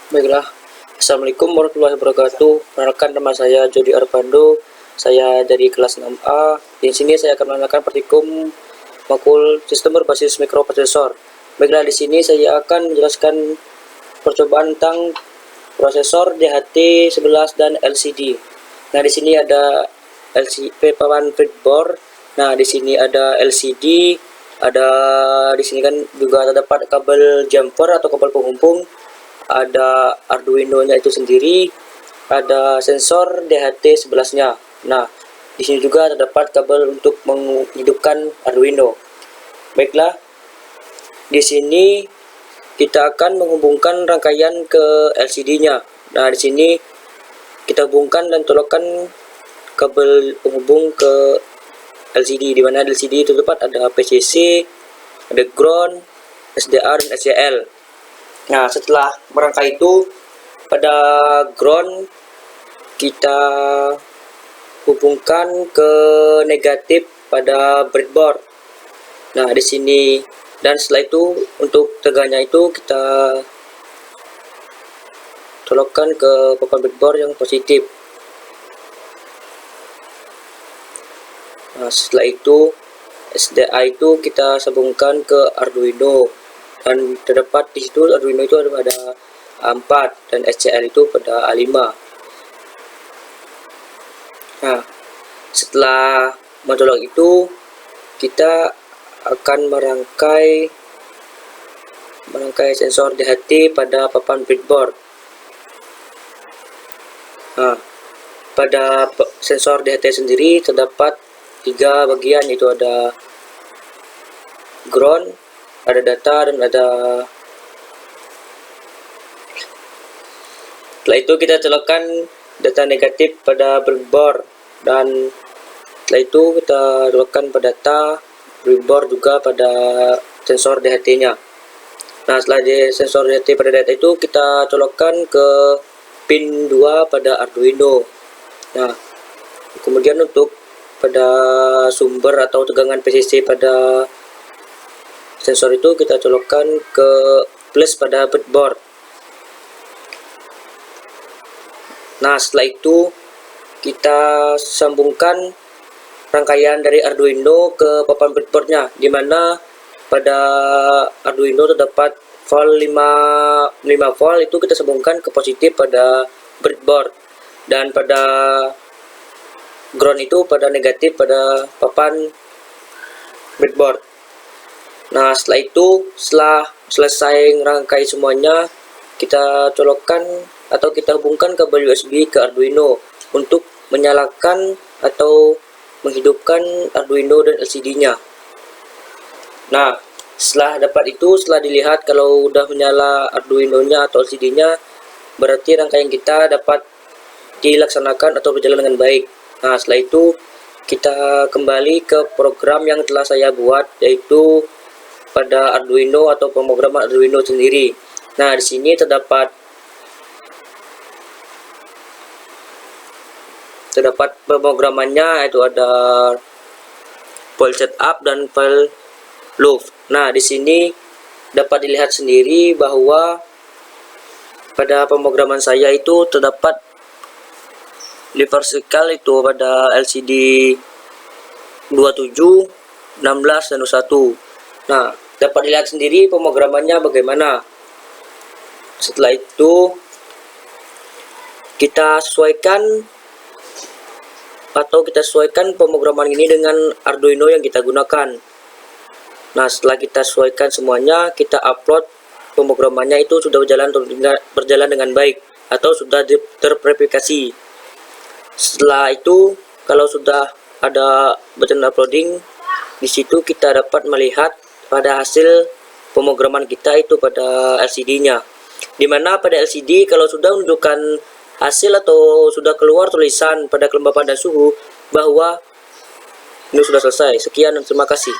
Baiklah, Assalamualaikum warahmatullahi wabarakatuh. Perkenalkan, nama saya Jody Arpando. Saya dari kelas 6A. Di sini saya akan menerangkan praktikum makul sistem berbasis mikroprosesor. Baiklah, di sini saya akan menjelaskan percobaan tentang prosesor DHT11 dan LCD. Nah, di sini ada LCD papan breadboard. Nah, di sini ada LCD, ada di sini kan juga terdapat kabel jumper atau kabel penghubung, ada Arduino-nya itu sendiri, ada sensor DHT11-nya. Nah, di sini juga terdapat kabel untuk menghidupkan Arduino. Baiklah, di sini kita akan menghubungkan rangkaian ke LCD-nya. Nah, di sini kita hubungkan dan colokkan kabel penghubung ke LCD, di mana LCD itu terdapat ada PCC, ada ground, SDA dan SCL. Nah, setelah merangkai itu, pada ground kita hubungkan ke negatif pada breadboard. Nah, di sini, dan setelah itu untuk tegaknya itu kita colokkan ke papan breadboard yang positif. Nah, setelah itu SDA itu kita sambungkan ke Arduino, dan terdapat di situ Arduino itu ada pada A4 dan SCL itu pada A5. Nah, setelah mencolok itu kita akan merangkai sensor DHT pada papan breadboard. Nah, pada sensor DHT sendiri terdapat 3 bagian, yaitu ada ground, ada data, dan ada. Setelah itu kita colokkan data negatif pada breadboard, dan setelah itu kita colokkan pada data breadboard juga pada sensor DHT-nya. Nah, setelah sensor DHT pada data itu kita colokkan ke pin 2 pada Arduino. Nah, kemudian untuk pada sumber atau tegangan PCC pada sensor itu kita colokkan ke plus pada breadboard. Nah, setelah itu kita sambungkan rangkaian dari Arduino ke papan breadboardnya, di mana pada Arduino terdapat volt 5 volt, itu kita sambungkan ke positif pada breadboard, dan pada ground itu pada negatif pada papan breadboard. Nah, setelah itu, setelah selesai rangkai semuanya, kita colokkan atau kita hubungkan kabel USB ke Arduino untuk menyalakan atau menghidupkan Arduino dan LCD-nya. Nah, setelah dapat itu, setelah dilihat kalau udah menyala Arduino-nya atau LCD-nya, berarti rangkaian kita dapat dilaksanakan atau berjalan dengan baik. Nah, setelah itu kita kembali ke program yang telah saya buat, yaitu pada Arduino atau pemrograman Arduino sendiri. Nah, di sini terdapat pemrogramannya, yaitu ada file setup dan file loop. Nah, di sini dapat dilihat sendiri bahwa pada pemrograman saya itu terdapat lever cycle itu pada LCD 27, 16, dan 21. Nah, dapat dilihat sendiri pemrogramannya bagaimana. Setelah itu kita sesuaikan pemrograman ini dengan Arduino yang kita gunakan. Nah, setelah kita sesuaikan semuanya, kita upload pemrogramannya itu sudah berjalan dengan baik atau sudah terverifikasi. Setelah itu, kalau sudah ada button uploading, di situ kita dapat melihat pada hasil pemrograman kita itu pada LCD-nya. Dimana pada LCD kalau sudah menunjukkan hasil atau sudah keluar tulisan pada kelembapan dan suhu bahwa ini sudah selesai. Sekian dan terima kasih.